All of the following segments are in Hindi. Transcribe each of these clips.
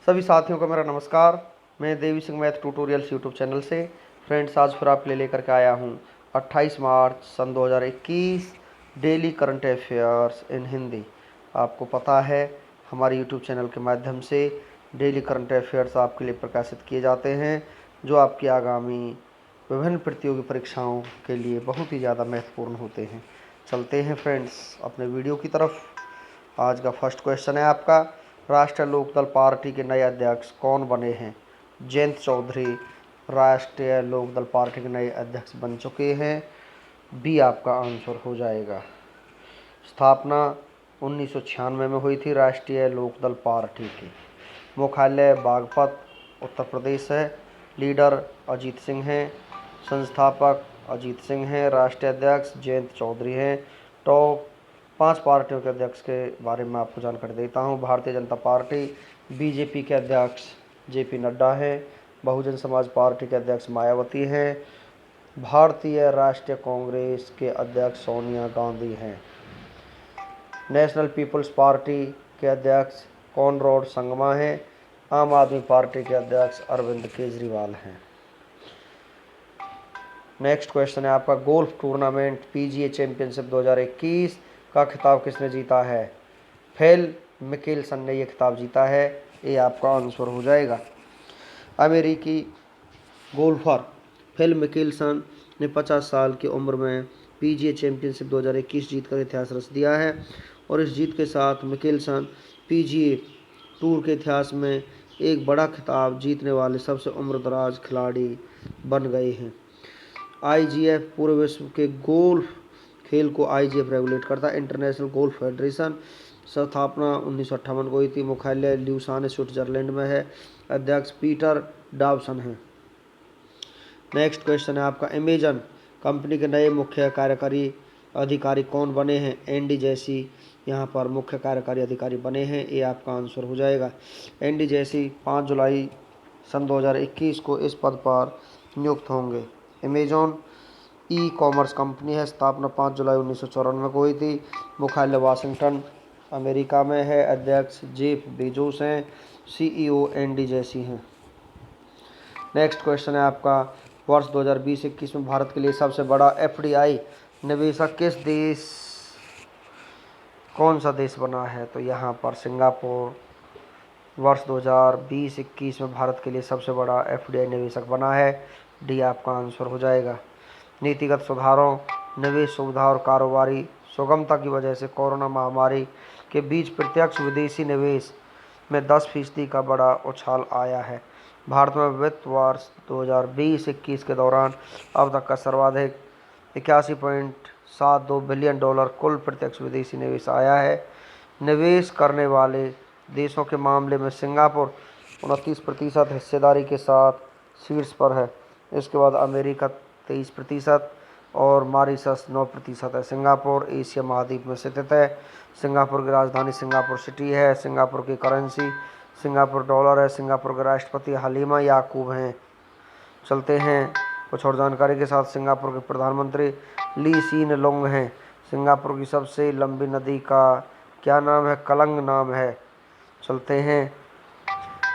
सभी साथियों का मेरा नमस्कार। मैं Devi Singh math tutorials YouTube channel से फ्रेंड्स आज फिर आपके लिए लेकर के आया हूँ 28 मार्च सन 2021 daily current affairs in Hindi. आपको पता है हमारे यूट्यूब चैनल के माध्यम से डेली करंट अफेयर्स आपके लिए प्रकाशित किए जाते हैं, जो आपकी आगामी विभिन्न प्रतियोगी परीक्षाओं के लिए बहुत ही ज़्यादा महत्वपूर्ण होते हैं। चलते हैं फ्रेंड्स अपने वीडियो की तरफ। आज का फर्स्ट क्वेश्चन है आपका, राष्ट्रीय लोकदल पार्टी के नए अध्यक्ष कौन बने हैं? जयंत चौधरी राष्ट्रीय लोकदल पार्टी के नए अध्यक्ष बन चुके हैं। बी आपका आंसर हो जाएगा। स्थापना 1996 में हुई थी राष्ट्रीय लोकदल पार्टी की। मुख्यालय बागपत उत्तर प्रदेश है। लीडर अजीत सिंह हैं। संस्थापक अजीत सिंह हैं। राष्ट्रीय अध्यक्ष जयंत चौधरी हैं। टॉप 5 पार्टियों के अध्यक्ष के बारे में आपको जानकारी देता हूं। भारतीय जनता पार्टी बीजेपी के अध्यक्ष जेपी नड्डा हैं। बहुजन समाज पार्टी के अध्यक्ष मायावती हैं। भारतीय राष्ट्रीय कांग्रेस के अध्यक्ष सोनिया गांधी हैं। नेशनल पीपल्स पार्टी के अध्यक्ष कॉनराड संगमा हैं। आम आदमी पार्टी के अध्यक्ष अरविंद केजरीवाल हैं। नेक्स्ट क्वेश्चन है आपका, गोल्फ टूर्नामेंट पीजीए चैंपियनशिप 2021 का खिताब किसने जीता है? फिल मिकेलसन ने यह खिताब जीता है। ये आपका आंसर हो जाएगा। अमेरिकी गोल्फर फिल मिकेलसन ने 50 साल की उम्र में पीजीए चैंपियनशिप 2021 जीतकर इतिहास रच दिया है और इस जीत के साथ मिकेलसन पीजीए टूर के इतिहास में एक बड़ा खिताब जीतने वाले सबसे उम्रदराज खिलाड़ी बन गए हैं। आईजीएफ पूरे विश्व के गोल्फ खेल को आईजीएफ रेगुलेट करता है। इंटरनेशनल गोल्फ फेडरेशन स्थापना 1958 को हुई थी। मुख्यालय ल्यूसान स्विट्जरलैंड में है। अध्यक्ष पीटर डॉवसन हैं। नेक्स्ट क्वेश्चन है आपका, अमेजन कंपनी के नए मुख्य कार्यकारी अधिकारी कौन बने हैं? एंडी जैसी यहाँ पर मुख्य कार्यकारी अधिकारी बने हैं। ये आपका आंसर हो जाएगा। एंडी जैसी 5 जुलाई सन 2021 को इस पद पर नियुक्त होंगे। अमेजॉन ई कॉमर्स कंपनी है। स्थापना 5 जुलाई 1994 को हुई थी। मुख्यालय वाशिंगटन अमेरिका में है। अध्यक्ष जेफ बेजोस हैं। सीईओ एंडी जैसी हैं। नेक्स्ट क्वेश्चन है आपका, वर्ष 2020-21 में भारत के लिए सबसे बड़ा एफडीआई निवेशक कौन सा देश बना है? तो यहाँ पर सिंगापुर वर्ष 2020-21 में भारत के लिए सबसे बड़ा एफडीआई निवेशक बना है। डी आपका आंसर हो जाएगा। नीतिगत सुधारों, निवेश सुविधा और कारोबारी सुगमता की वजह से कोरोना महामारी के बीच प्रत्यक्ष विदेशी निवेश में 10% का बड़ा उछाल आया है। भारत में वित्त वर्ष 2020-21 के दौरान अब तक का सर्वाधिक 81.72 बिलियन डॉलर कुल प्रत्यक्ष विदेशी निवेश आया है। निवेश करने वाले देशों के मामले में सिंगापुर 29% हिस्सेदारी के साथ शीर्ष पर है। इसके बाद अमेरिका 23% और मॉरिशस 9% है। सिंगापुर एशिया महाद्वीप में स्थित है। सिंगापुर की राजधानी सिंगापुर सिटी है। सिंगापुर की करेंसी सिंगापुर डॉलर है। सिंगापुर के राष्ट्रपति हलीमा याकूब हैं। चलते हैं कुछ और जानकारी के साथ। सिंगापुर के प्रधानमंत्री ली सीन लुंग हैं। सिंगापुर की सबसे लंबी नदी का क्या नाम है? कलंग नाम है। चलते हैं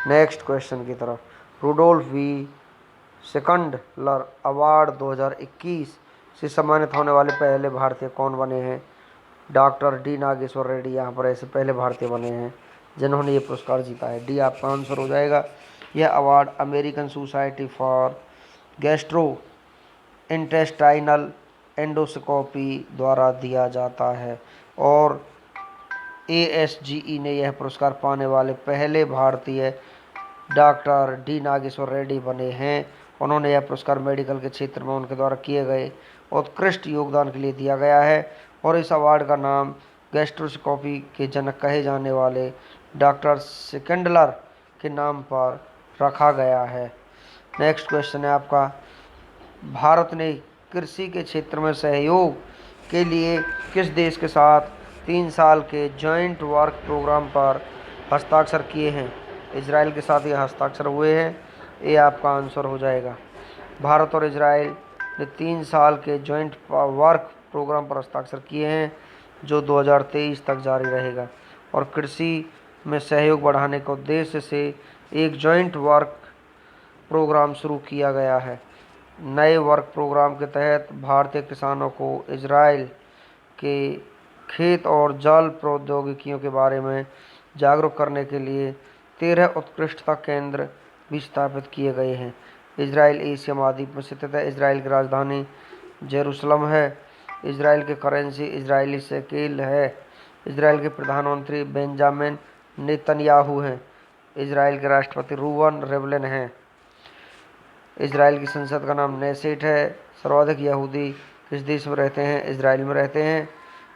नेक्स्ट क्वेश्चन की तरफ। रुडोल्फ वी सेकंडलर अवार्ड 2021 से सम्मानित होने वाले पहले भारतीय कौन बने हैं? डॉक्टर डी नागेश्वर रेड्डी यहाँ पर ऐसे पहले भारतीय बने हैं जिन्होंने ये पुरस्कार जीता है। डी आपका आंसर हो जाएगा। यह award American society for gastro intestinal endoscopy द्वारा दिया जाता है और ASGE ने यह पुरस्कार पाने वाले पहले भारतीय डॉक्टर डी नागेश्वर रेड्डी बने हैं। उन्होंने यह पुरस्कार मेडिकल के क्षेत्र में उनके द्वारा किए गए उत्कृष्ट योगदान के लिए दिया गया है और इस अवार्ड का नाम गैस्ट्रोस्कोपी के जनक कहे जाने वाले डॉक्टर सेकंडलर के नाम पर रखा गया है। नेक्स्ट क्वेश्चन है आपका, भारत ने कृषि के क्षेत्र में सहयोग के लिए किस देश के साथ 3 साल के जॉइंट वर्क प्रोग्राम पर हस्ताक्षर किए हैं? इजराइल के साथ ये हस्ताक्षर हुए हैं। ये आपका आंसर हो जाएगा। भारत और इजराइल ने 3 साल के जॉइंट वर्क प्रोग्राम पर हस्ताक्षर किए हैं जो 2023 तक जारी रहेगा और कृषि में सहयोग बढ़ाने के उद्देश्य से एक जॉइंट वर्क प्रोग्राम शुरू किया गया है। नए वर्क प्रोग्राम के तहत भारतीय किसानों को इजराइल के खेत और जल प्रौद्योगिकियों के बारे में जागरूक करने के लिए 13 उत्कृष्टता केंद्र भी स्थापित किए गए हैं। इजराइल एशिया महाद्वीप में स्थित है। इजराइल की राजधानी जेरूसलम है। इजराइल की करेंसी इजरायली शेकेल है। इजराइल के प्रधानमंत्री बेंजामिन नेतन्याहू हैं। इजराइल के राष्ट्रपति रूवन रिवलिन हैं। इजराइल की संसद का नाम नेसेट है। सर्वाधिक यहूदी किस देश में रहते हैं? इजराइल में रहते हैं।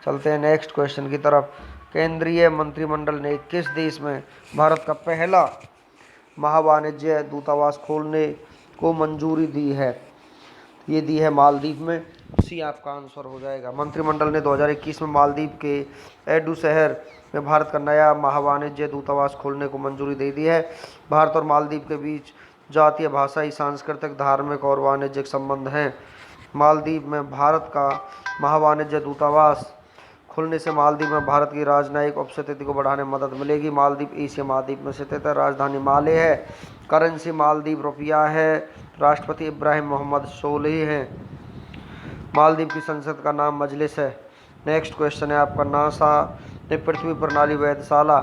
चलते हैं नेक्स्ट क्वेश्चन की तरफ। केंद्रीय मंत्रिमंडल ने किस देश में भारत का पहला महावाणिज्य दूतावास खोलने को मंजूरी दी है? ये दी है मालदीव में। सी आपका आंसर हो जाएगा। मंत्रिमंडल ने 2021 में मालदीव के एडू शहर में भारत का नया महावाणिज्य दूतावास खोलने को मंजूरी दे दी है। भारत और मालदीव के बीच जातीय, भाषाई, सांस्कृतिक, धार्मिक और वाणिज्यिक संबंध हैं। मालदीव में भारत का महावाणिज्य दूतावास खुलने से मालदीव में भारत की राजनयिक उपस्थिति को बढ़ाने में मदद मिलेगी। मालदीव एशिया महाद्वीप में स्थित है। राजधानी माले है। करेंसी मालदीव रुपया है। राष्ट्रपति इब्राहिम मोहम्मद सोलिह हैं। मालदीव की संसद का नाम मजलिस है। नेक्स्ट क्वेश्चन है आपका। नासा ने पृथ्वी प्रणाली वेधशाला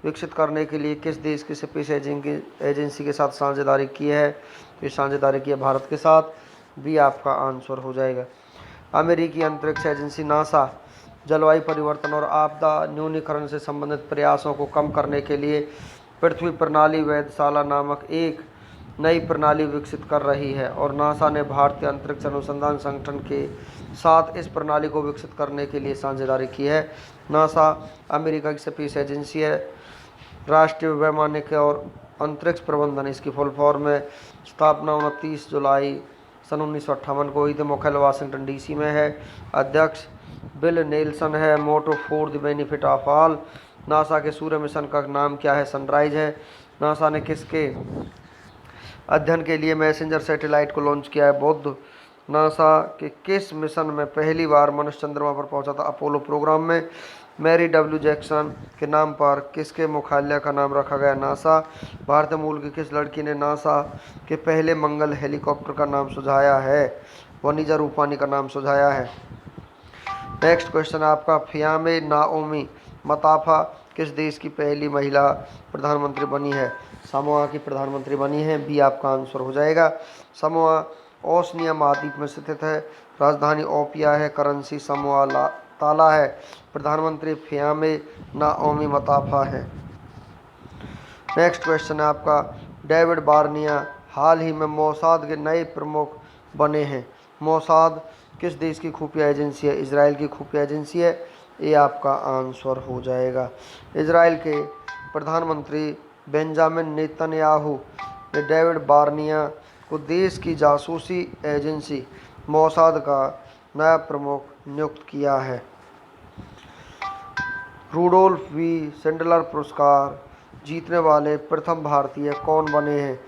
विकसित करने के लिए किस देश की स्पेस एजेंसी के साथ साझेदारी की है? तो ये साझेदारी की है भारत के साथ। भी आपका आंसर हो जाएगा। अमेरिकी अंतरिक्ष एजेंसी नासा जलवायु परिवर्तन और आपदा न्यूनीकरण से संबंधित प्रयासों को कम करने के लिए पृथ्वी प्रणाली वेधशाला नामक एक नई प्रणाली विकसित कर रही है और नासा ने भारतीय अंतरिक्ष अनुसंधान संगठन के साथ इस प्रणाली को विकसित करने के लिए साझेदारी की है। नासा अमेरिका की स्पेस एजेंसी है। राष्ट्रीय वैमानिक और अंतरिक्ष प्रबंधन इसकी फुल फॉर्म है। स्थापना 29 जुलाई सन 1958 को हुई थी। मुख्यालय वाशिंगटन डीसी में है। अध्यक्ष बिल नेल्सन है। Motto for the benefit of all. NASA के सूर्य मिशन का नाम क्या है? सनराइज है। नासा ने किसके अध्ययन के लिए मैसेंजर सैटेलाइट को लॉन्च किया है? बुध। नासा के किस मिशन में पहली बार मनुष्य चंद्रमा पर पहुंचा था? अपोलो प्रोग्राम में। मैरी डब्ल्यू जैक्सन के नाम पर किसके मुख्यालय का नाम रखा गया? नासा। भारतीय मूल की किस लड़की ने नासा के पहले मंगल हेलीकॉप्टर का नाम सुझाया है? वनीजा रूपानी का नाम सुझाया है। नेक्स्ट क्वेश्चन आपका। फियामे नाओमी मताफा किस देश की पहली महिला प्रधानमंत्री बनी है? समोआ की प्रधानमंत्री बनी है। बी आपका आंसर हो जाएगा। समोआ ओशनिया महाद्वीप में स्थित है। राजधानी ओपिया है। करेंसी समोआ ताला है। प्रधानमंत्री फियामे नाओमी मताफा है। नेक्स्ट क्वेश्चन है आपका। डेविड बार्निया हाल ही में मोसाद के नए प्रमुख बने हैं। मोसाद किस देश की खुफिया एजेंसी है? इजराइल की खुफिया एजेंसी है। ये आपका आंसर हो जाएगा। इजराइल के प्रधानमंत्री बेंजामिन नेतन्याहू ने डेविड बार्निया को देश की जासूसी एजेंसी मोसाद का नया प्रमुख नियुक्त किया है। रूडोल्फ वी सेंडलर पुरस्कार जीतने वाले प्रथम भारतीय कौन बने हैं?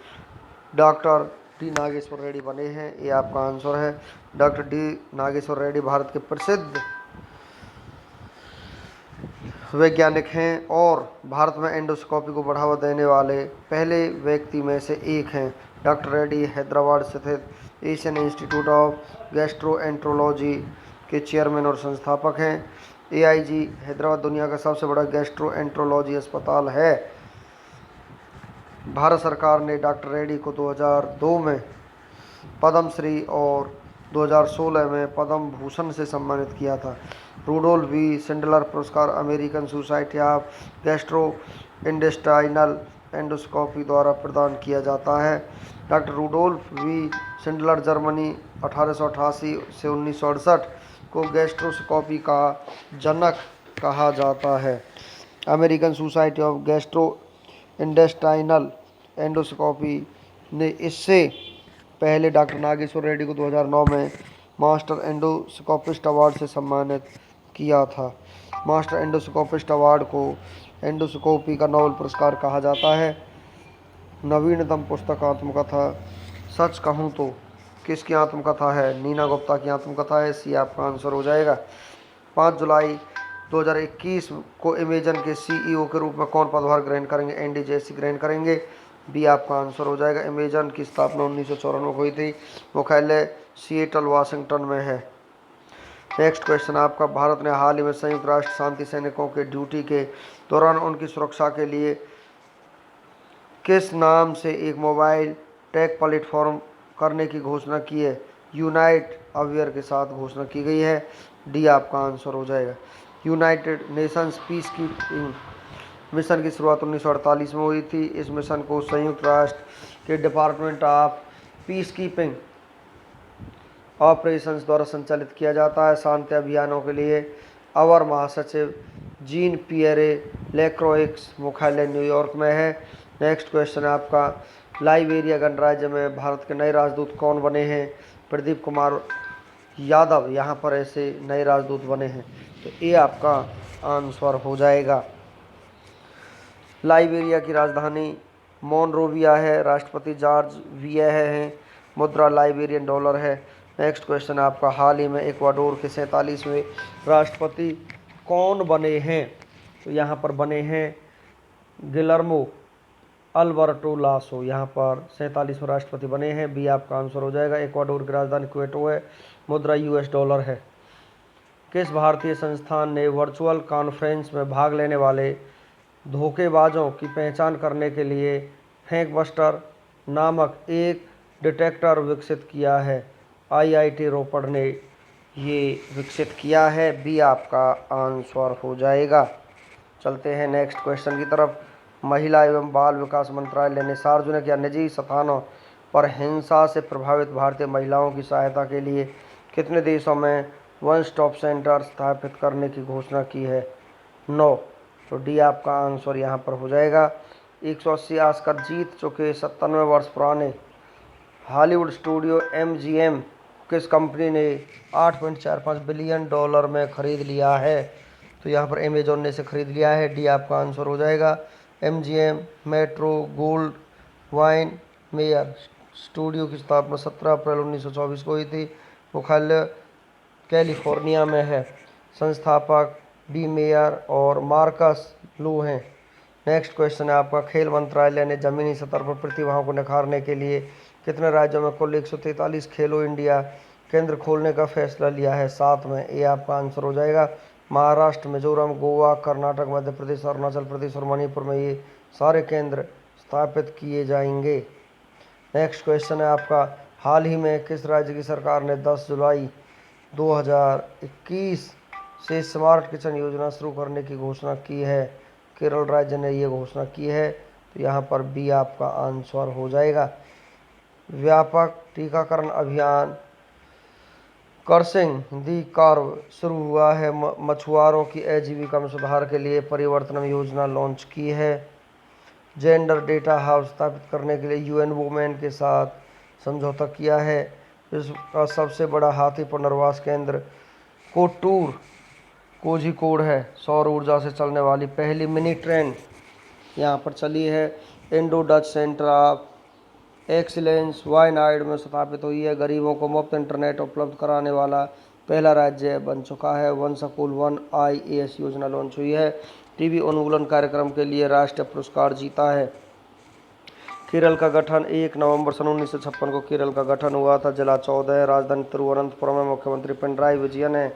डॉक्टर डी नागेश्वर रेड्डी बने हैं। ये आपका आंसर है। डॉक्टर डी नागेश्वर रेड्डी भारत के प्रसिद्ध वैज्ञानिक हैं और भारत में एंडोस्कोपी को बढ़ावा देने वाले पहले व्यक्ति में से एक हैं। डॉक्टर रेड्डी हैदराबाद स्थित एशियन इंस्टीट्यूट ऑफ गैस्ट्रोएंट्रोलॉजी के चेयरमैन और संस्थापक हैं। एआईजी हैदराबाद दुनिया का सबसे बड़ा गैस्ट्रोएंट्रोलॉजी अस्पताल है। भारत सरकार ने डॉक्टर रेड्डी को 2002 में पद्मश्री और 2016 में पद्म भूषण से सम्मानित किया था। रूडोल्फ वी सेंडलर पुरस्कार American Society of gastrointestinal endoscopy द्वारा प्रदान किया जाता है। Doctor Rudolf V Schindler Germany 1888 से 1968 को गैस्ट्रोस्कोपी का जनक कहा जाता है। American Society of gastrointestinal endoscopy ने इससे पहले डॉक्टर नागेश्वर रेड्डी को 2009 में मास्टर एंडोस्कोपिस्ट अवार्ड से सम्मानित किया था। मास्टर एंडोस्कोपिस्ट अवार्ड को एंडोस्कोपी का नोबेल पुरस्कार कहा जाता है। नवीनतम पुस्तक आत्मकथा सच कहूँ तो किसकी आत्मकथा है? नीना गुप्ता की आत्मकथा है। सी आपका आंसर हो जाएगा। 5 जुलाई 2021 को अमेजन के सीईओ के रूप में कौन पदभार ग्रहण करेंगे? एंडी जेसी ग्रहण करेंगे। बी आपका आंसर हो जाएगा। अमेजन की स्थापना 1994 में हुई थी। मुख्यालय सिएटल वाशिंगटन में है। नेक्स्ट क्वेश्चन आपका, भारत ने हाल ही में संयुक्त राष्ट्र शांति सैनिकों के ड्यूटी के दौरान उनकी सुरक्षा के लिए किस नाम से एक मोबाइल टेक प्लेटफॉर्म करने की घोषणा की है? यूनाइट अवेयर के साथ घोषणा की गई है। डी आपका आंसर हो जाएगा। United Nations peace keeping mission की शुरुआत 1948 में हुई थी। इस मिशन को संयुक्त राष्ट्र के department of peace keeping operations द्वारा संचालित किया जाता है। शांति अभियानों के लिए अवर महासचिव जीन पियरे लेक्रोइक्स मुख्यालय न्यूयॉर्क में है। नेक्स्ट क्वेश्चन है आपका, लाइबेरिया गणराज्य में भारत के नए राजदूत कौन बने हैं? प्रदीप कुमार यादव यहाँ पर ऐसे नए राजदूत बने हैं, तो ये आपका आंसर हो जाएगा। लाइबेरिया की राजधानी मोनरोविया है। राष्ट्रपति जॉर्ज विया हैं। मुद्रा लाइबेरियन डॉलर है। नेक्स्ट क्वेश्चन है आपका, हाल ही में इक्वाडोर के 47वें राष्ट्रपति कौन बने हैं? तो यहाँ पर बने हैं गिलर्मो अल्बर्टो लासो, यहाँ पर 47वें राष्ट्रपति बने हैं। बी आपका आंसर हो जाएगा। इक्वाडोर की राजधानी क्वेटो है। मुद्रा यूएस डॉलर है। किस भारतीय संस्थान ने वर्चुअल कॉन्फ्रेंस में भाग लेने वाले धोखेबाजों की पहचान करने के लिए फैंकबस्टर नामक एक डिटेक्टर विकसित किया है? आईआईटी रोपड़ ने ये विकसित किया है। बी आपका आंसर हो जाएगा। चलते हैं नेक्स्ट क्वेश्चन की तरफ। महिला एवं बाल विकास मंत्रालय ने सार्वजनिक या निजी स्थानों पर हिंसा से प्रभावित भारतीय महिलाओं की सहायता के लिए कितने देशों में वन स्टॉप सेंटर स्थापित करने की घोषणा की है? 9। तो डी आपका आंसर यहाँ पर हो जाएगा। 180 ऑस्कर जीत चुके 97 वर्ष पुराने हॉलीवुड स्टूडियो MGM किस कंपनी ने 8.45 बिलियन डॉलर में खरीद लिया है? तो यहाँ पर अमेजोन ने इसे खरीद लिया है। डी आपका आंसर हो जाएगा। MGM metro gold wine mayor studio की स्थापना 17 अप्रैल 1924 को हुई थी। मुख्यालय कैलिफोर्निया में है। संस्थापक डी मेयर और मार्कस लू हैं। नेक्स्ट क्वेश्चन है आपका, खेल मंत्रालय ने जमीनी स्तर पर प्रतिभाओं को निखारने के लिए कितने राज्यों में कुल 143 खेलो इंडिया केंद्र खोलने का फैसला लिया है? 7 में। ये आपका आंसर हो जाएगा। महाराष्ट्र, मिजोरम, गोवा, कर्नाटक, मध्य प्रदेश, अरुणाचल प्रदेश और मणिपुर में ये सारे केंद्र स्थापित किए जाएंगे। नेक्स्ट क्वेश्चन है आपका, हाल ही में किस राज्य की सरकार ने 10 जुलाई 2021 से स्मार्ट किचन योजना शुरू करने की घोषणा की है? केरल राज्य ने ये घोषणा की है। तो यहाँ पर बी आपका आंसर हो जाएगा। व्यापक टीकाकरण अभियान क्रॉसिंग दी कर्व शुरू हुआ है। मछुआरों की आजीविका में सुधार के लिए परिवर्तन योजना लॉन्च की है। जेंडर डेटा हाउस स्थापित करने के लिए UN वुमेन के साथ समझौता किया है। विश्व का सबसे बड़ा हाथी पुनर्वास केंद्र कोटूर कोझिकोड है। सौर ऊर्जा से चलने वाली पहली मिनी ट्रेन यहाँ पर चली है। Indo Dutch centre of excellence Wayanad में स्थापित हुई है। गरीबों को मुफ्त इंटरनेट उपलब्ध कराने वाला पहला राज्य बन चुका है। वन स्कूल वन IAS योजना लॉन्च हुई है। टीवी उन्मूलन कार्यक्रम के लिए राष्ट्रीय पुरस्कार जीता है। केरल का गठन 1 नवंबर सन 1956 को केरल का गठन हुआ था। जिला 14 है। राजधानी तिरुवनंतपुरम है। मुख्यमंत्री पिनराई विजयन है।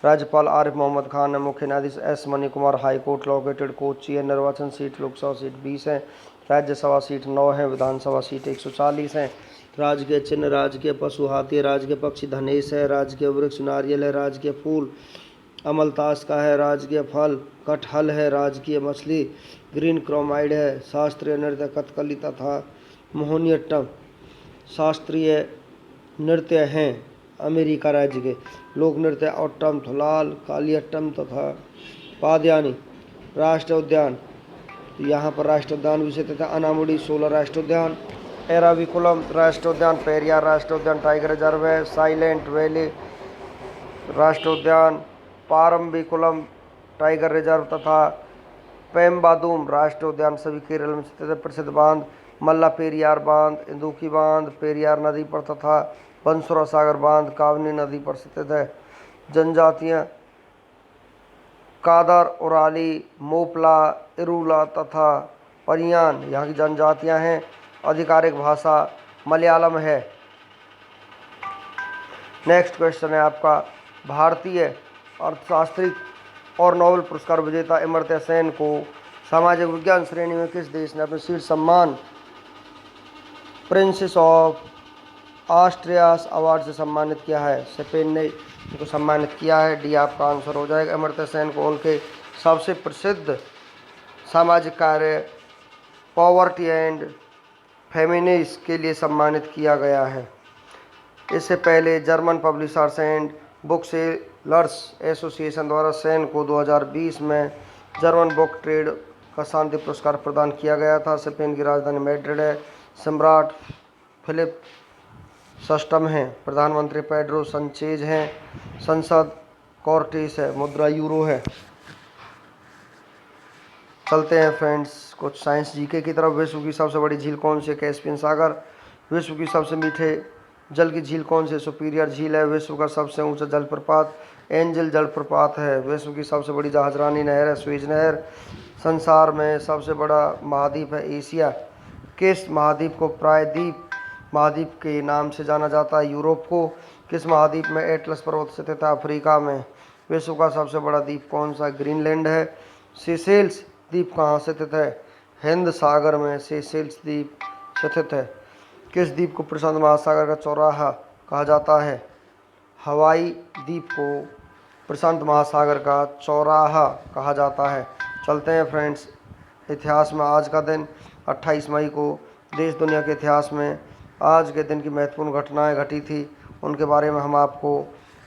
राज्यपाल आरिफ मोहम्मद खान है। मुख्य न्यायाधीश S money Kumar. High court located Kochi है। निर्वाचन सीट लोकसभा सीट 20 है। राज्यसभा सीट 9 है। विधानसभा सीट 140 है। राजकीय चिन्ह राजकीय पशु हाथी है। राजकीय पक्षी धनेश है। राजकीय वृक्ष नारियल है। राजकीय फूल अमलतास का है। राजकीय फल कटहल है। राजकीय मछली ग्रीन क्रोमाइड है। शास्त्रीय नृत्य कथकली तथा मोहिनीअट्टम शास्त्रीय नृत्य हैं। अमेरिका राज्य के लोक नृत्य ओट्टम थुलाल कालियट्टम तथा पादयानी। राष्ट्रीय उद्यान, यहाँ पर राष्ट्रीय उद्यान विषय तथा अनामुडी 16 राष्ट्रीय उद्यान। एराविकुलम राष्ट्रीय उद्यान, पेरियार राष्ट्रीय उद्यान टाइगर रिजर्व है। साइलेंट वैली राष्ट्रीय उद्यान, पारम्बिकुलम टाइगर रिजर्व तथा पेम्बादूम राष्ट्रीय उद्यान सभी केरल में स्थित है। प्रसिद्ध बांध मल्ला पेरियार बांध, इंदुकी बांध पेरियार नदी पर तथा बंसुरा सागर बांध कावनी नदी पर स्थित है। जनजातियाँ कादर, उराली, मोपला, इरूला तथा परियान यहाँ की जनजातियाँ हैं। आधिकारिक भाषा मलयालम है। नेक्स्ट क्वेश्चन है आपका, भारतीय अर्थशास्त्री और नोबेल पुरस्कार विजेता अमर्त्य सेन को सामाजिक विज्ञान श्रेणी में किस देश ने अपने शीर्ष सम्मान प्रिंसेस ऑफ ऑस्ट्रियास अवार्ड से सम्मानित किया है? स्पेन ने इनको सम्मानित किया है। डी आपका आंसर हो जाएगा। अमर्त्य सेन को उनके सबसे प्रसिद्ध सामाजिक कार्य पॉवर्टी एंड फेमिनिज्म के लिए सम्मानित किया गया है। इससे पहले German publishers and book sellers association द्वारा सेन को 2020 में जर्मन बुक ट्रेड का शांति पुरस्कार प्रदान किया गया था। स्पेन की राजधानी मैड्रिड है। सम्राट फिलिप षष्ठम हैं। प्रधानमंत्री पेड्रो संचेज हैं। संसद कॉर्टिस है। मुद्रा यूरो है। चलते हैं फ्रेंड्स कुछ साइंस जीके की तरफ। विश्व की सबसे बड़ी झील कौन सी है? कैस्पियन सागर। विश्व की सबसे मीठे जल की झील कौन सी? सुपीरियर झील है। विश्व का सबसे ऊंचा जलप्रपात एंजल जलप्रपात है। विश्व की सबसे बड़ी जहाजरानी नहर है स्वेज नहर। संसार में सबसे बड़ा महाद्वीप है एशिया। किस महाद्वीप को प्रायद्वीप महाद्वीप के नाम से जाना जाता है? यूरोप को। किस महाद्वीप में एटलस पर्वत स्थित है? अफ्रीका में। विश्व का सबसे बड़ा द्वीप कौन सा? ग्रीनलैंड है। सेशेल्स द्वीप कहाँ स्थित है? हिंद सागर में सेशेल्स द्वीप स्थित है। किस द्वीप को प्रशांत महासागर का चौराहा कहा जाता है? हवाई द्वीप को प्रशांत महासागर का चौराहा कहा जाता है। चलते हैं फ्रेंड्स इतिहास में। आज का दिन 28 मई को देश दुनिया के इतिहास में आज के दिन की महत्वपूर्ण घटनाएं घटी थी, उनके बारे में हम आपको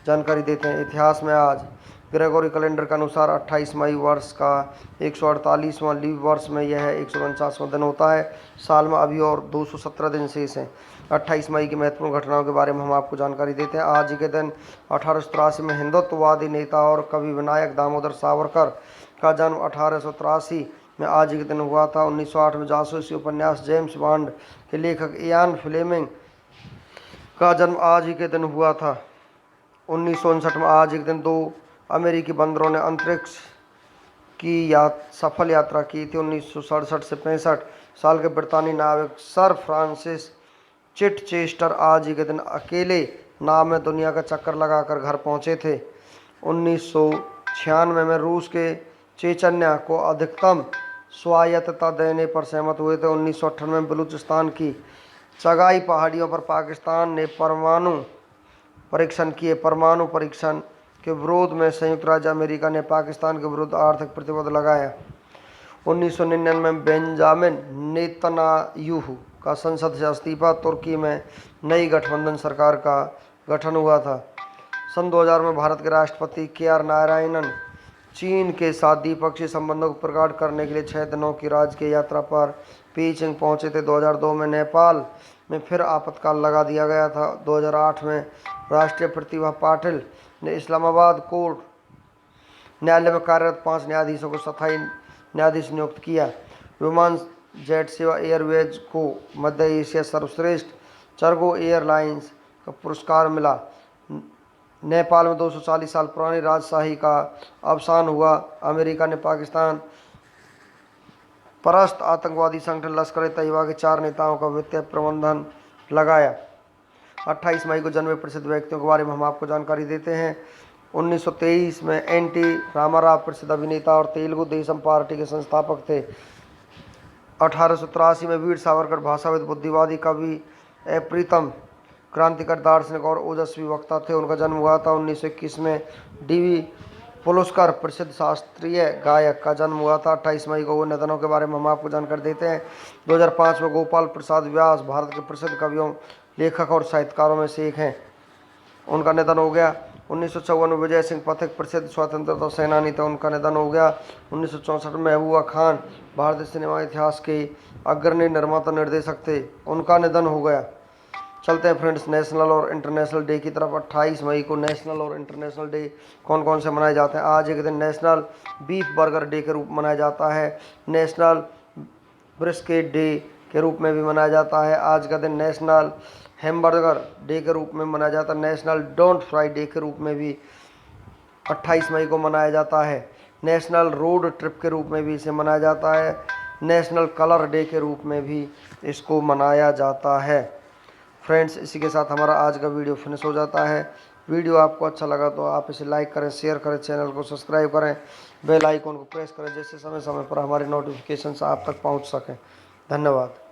जानकारी देते हैं। इतिहास में आज ग्रेगोरी कैलेंडर के अनुसार 28 मई वर्ष का 148वां लीव वर्ष में यह 149वां दिन होता है। साल में अभी और 217 दिन शेष हैं। 28 मई की महत्वपूर्ण घटनाओं के बारे में हम आपको जानकारी देते हैं। आज के दिन 1883 में हिंदुत्ववादी नेता और कवि विनायक दामोदर सावरकर का जन्म 1883 में आज के दिन हुआ था। 1908 में जासूसी उपन्यास जेम्स बॉन्ड के लेखक इयान फ्लेमिंग का जन्म आज ही के दिन हुआ था। 1959 में आज एक दिन 2 अमेरिकी बंदरों ने अंतरिक्ष की सफल यात्रा की थी। 1967 से 65 साल के ब्रितानी नाविक सर फ्रांसिस चिटचेस्टर आज ही के दिन अकेले नाव में दुनिया का चक्कर लगाकर घर पहुंचे थे। 1996 में रूस के चेचन्या को अधिकतम स्वायत्तता देने पर सहमत हुए थे। 1998 में बलूचिस्तान की चगाई पहाड़ियों पर पाकिस्तान ने परमाणु परीक्षण किए। परमाणु परीक्षण के विरोध में संयुक्त राज्य अमेरिका ने पाकिस्तान के विरुद्ध आर्थिक प्रतिबंध लगाया। 1999 में बेंजामिन नेतन्याहू का संसद से इस्तीफा। तुर्की में नई गठबंधन सरकार का गठन हुआ था। सन 2000 में भारत के राष्ट्रपति KR नारायणन चीन के साथ द्विपक्षीय संबंधों को प्रगाढ़ करने के लिए 6 दिनों की राजकीय यात्रा पर बीजिंग पहुंचे थे। 2002 में नेपाल में फिर आपातकाल लगा दिया गया था। 2008 में राष्ट्रीय प्रतिभा पाटिल ने इस्लामाबाद कोर्ट न्यायालय में कार्यरत 5 न्यायाधीशों को स्थायी न्यायाधीश नियुक्त किया। विमान जेट सेवा एयरवेज को मध्य एशिया सर्वश्रेष्ठ चर्गो एयरलाइंस का पुरस्कार मिला। नेपाल में 240 साल पुरानी राजशाही का अवसान हुआ। अमेरिका ने पाकिस्तान परस्त आतंकवादी संगठन लश्कर ए तैयबा के 4 नेताओं का वित्तीय प्रबंधन लगाया। 28 मई को जन्मे प्रसिद्ध व्यक्तियों के बारे में हम आपको जानकारी देते हैं। 1923 में एनटी रामाराव प्रसिद्ध अभिनेता और तेलुगु देशम पार्टी के संस्थापक थे। 1883 में वीर सावरकर भाषाविद, बुद्धिवादी, कवि, अप्रीतम क्रांतिकारी दार्शनिक और ओजस्वी वक्ता थे। उनका जन्म हुआ था। 1921 में डीवी पुलस्कर प्रसिद्ध शास्त्रीय गायक का जन्म हुआ था। 28 मई को वो निधनों के बारे में हम आपको जानकारी देते हैं। 2005 में गोपाल प्रसाद व्यास भारत के प्रसिद्ध कवियों, लेखक और साहित्यकारों में से एक हैं, उनका निधन हो गया। 1954 में विजय सिंह पथिक प्रसिद्ध स्वतंत्रता सेनानी थे, उनका निधन हो गया। 1964 में महबूबा खान भारतीय सिनेमा इतिहास के अग्रणी निर्माता निर्देशक थे, उनका निधन हो गया। चलते हैं फ्रेंड्स नेशनल और इंटरनेशनल डे की तरफ। 28 मई को नेशनल और इंटरनेशनल डे कौन कौन से मनाए जाते हैं? आज एक दिन नेशनल बीफ बर्गर डे के रूप में मनाया जाता है। नेशनल ब्रिस्केट डे के रूप में भी मनाया जाता है। आज का दिन नेशनल हैमबर्गर डे के रूप में मनाया जाता है। नेशनल डोंट फ्राई डे के रूप में भी 28 मई को मनाया जाता है। नेशनल रोड ट्रिप के रूप में भी इसे मनाया जाता है, नेशनल कलर डे के रूप में भी इसको मनाया जाता है। फ्रेंड्स, इसी के साथ हमारा आज का वीडियो फिनिश हो जाता है। वीडियो आपको अच्छा लगा तो आप इसे लाइक करें, शेयर करें, चैनल को सब्सक्राइब करें, बेल आइकॉन को प्रेस करें, जिससे समय समय पर हमारे नोटिफिकेशन आप तक पहुंच सकें। धन्यवाद।